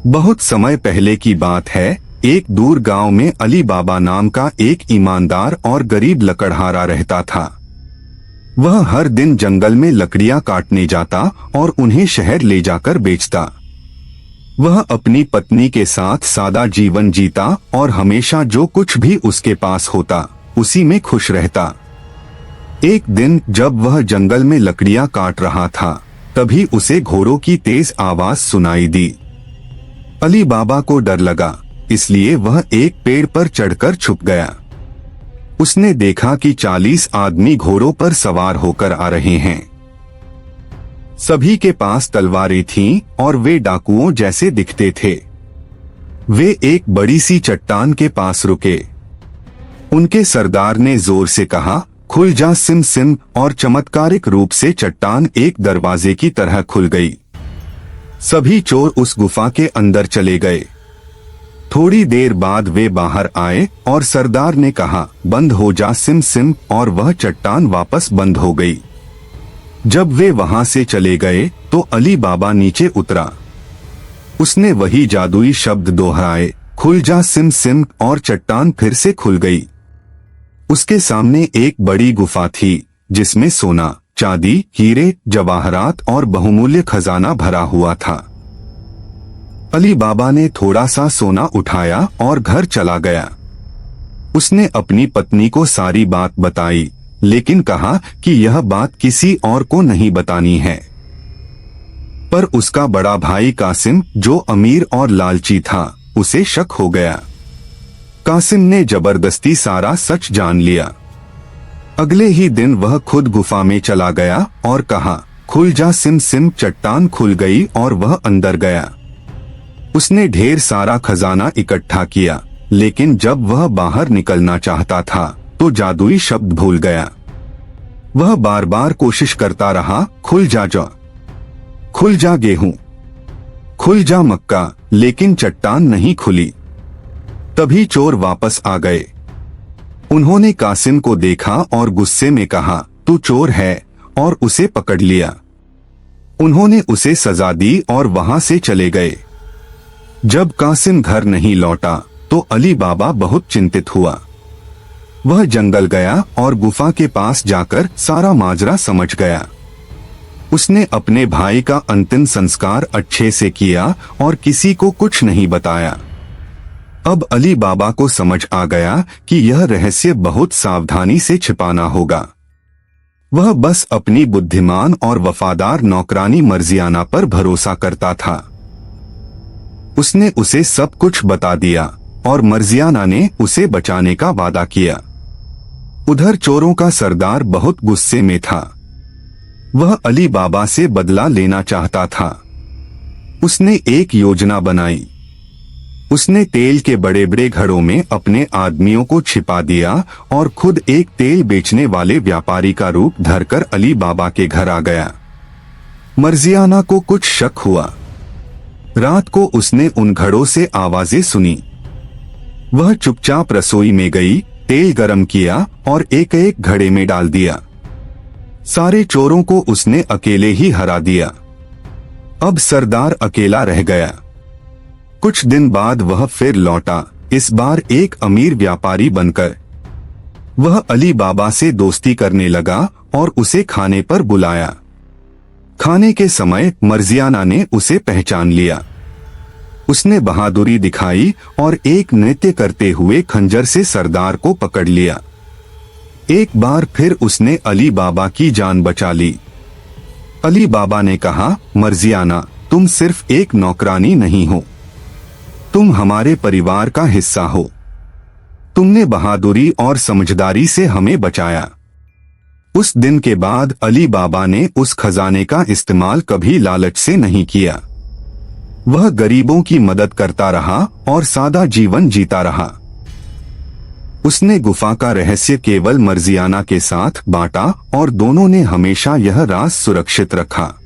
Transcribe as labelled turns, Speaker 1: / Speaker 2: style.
Speaker 1: बहुत समय पहले की बात है। एक दूर गांव में अली बाबा नाम का एक ईमानदार और गरीब लकड़हारा रहता था। वह हर दिन जंगल में लकड़ियां काटने जाता और उन्हें शहर ले जाकर बेचता। वह अपनी पत्नी के साथ सादा जीवन जीता और हमेशा जो कुछ भी उसके पास होता उसी में खुश रहता। एक दिन जब वह जंगल में लकड़ियां काट रहा था, तभी उसे घोड़ों की तेज आवाज सुनाई दी। अली बाबा को डर लगा, इसलिए वह एक पेड़ पर चढ़कर छुप गया। उसने देखा कि 40 आदमी घोड़ों पर सवार होकर आ रहे हैं। सभी के पास तलवारें थीं और वे डाकुओं जैसे दिखते थे। वे एक बड़ी सी चट्टान के पास रुके। उनके सरदार ने जोर से कहा, खुल जा सिम सिम, और चमत्कारिक रूप से चट्टान एक दरवाजे की तरह खुल गई। सभी चोर उस गुफा के अंदर चले गए। थोड़ी देर बाद वे बाहर आए और सरदार ने कहा, बंद हो जा सिम सिम, और वह चट्टान वापस बंद हो गई। जब वे वहां से चले गए तो अली बाबा नीचे उतरा। उसने वही जादुई शब्द दोहराए, खुल जा सिम सिम, और चट्टान फिर से खुल गई। उसके सामने एक बड़ी गुफा थी जिसमें सोना, चांदी, हीरे, जवाहरात और बहुमूल्य खजाना भरा हुआ था। अली बाबा ने थोड़ा सा सोना उठाया और घर चला गया। उसने अपनी पत्नी को सारी बात बताई, लेकिन कहा कि यह बात किसी और को नहीं बतानी है। पर उसका बड़ा भाई कासिम, जो अमीर और लालची था, उसे शक हो गया। कासिम ने जबरदस्ती सारा सच जान लिया। अगले ही दिन वह खुद गुफा में चला गया और कहा, खुल जा सिम सिम, चट्टान खुल गई और वह अंदर गया। उसने ढेर सारा खजाना इकट्ठा किया, लेकिन जब वह बाहर निकलना चाहता था तो जादुई शब्द भूल गया। वह बार बार कोशिश करता रहा, खुल जा जा, खुल जा गेहूं, खुल जा मक्का, लेकिन चट्टान नहीं खुली। तभी चोर वापस आ गए। उन्होंने कासिम को देखा और गुस्से में कहा, तू चोर है, और उसे पकड़ लिया। उन्होंने उसे सजा दी और वहां से चले गए। जब कासिम घर नहीं लौटा तो अली बाबा बहुत चिंतित हुआ। वह जंगल गया और गुफा के पास जाकर सारा माजरा समझ गया। उसने अपने भाई का अंतिम संस्कार अच्छे से किया और किसी को कुछ नहीं बताया। अब अली बाबा को समझ आ गया कि यह रहस्य बहुत सावधानी से छिपाना होगा। वह बस अपनी बुद्धिमान और वफादार नौकरानी मर्जियाना पर भरोसा करता था। उसने उसे सब कुछ बता दिया और मर्जियाना ने उसे बचाने का वादा किया। उधर चोरों का सरदार बहुत गुस्से में था। वह अली बाबा से बदला लेना चाहता था। उसने एक योजना बनाई। उसने तेल के बड़े बड़े घड़ों में अपने आदमियों को छिपा दिया और खुद एक तेल बेचने वाले व्यापारी का रूप धरकर अली बाबा के घर आ गया। मर्जियाना को कुछ शक हुआ। रात को उसने उन घड़ों से आवाजें सुनी। वह चुपचाप रसोई में गई, तेल गरम किया और एक एक घड़े में डाल दिया। सारे चोरों को उसने अकेले ही हरा दिया। अब सरदार अकेला रह गया। कुछ दिन बाद वह फिर लौटा, इस बार एक अमीर व्यापारी बनकर। वह अली बाबा से दोस्ती करने लगा और उसे खाने पर बुलाया। खाने के समय मर्जियाना ने उसे पहचान लिया। उसने बहादुरी दिखाई और एक नृत्य करते हुए खंजर से सरदार को पकड़ लिया। एक बार फिर उसने अली बाबा की जान बचा ली। अली बाबा ने कहा, मर्जियाना, तुम सिर्फ एक नौकरानी नहीं हो, तुम हमारे परिवार का हिस्सा हो। तुमने बहादुरी और समझदारी से हमें बचाया। उस दिन के बाद अली बाबा ने उस खजाने का इस्तेमाल कभी लालच से नहीं किया। वह गरीबों की मदद करता रहा और सादा जीवन जीता रहा। उसने गुफा का रहस्य केवल मर्जियाना के साथ बांटा और दोनों ने हमेशा यह राज सुरक्षित रखा।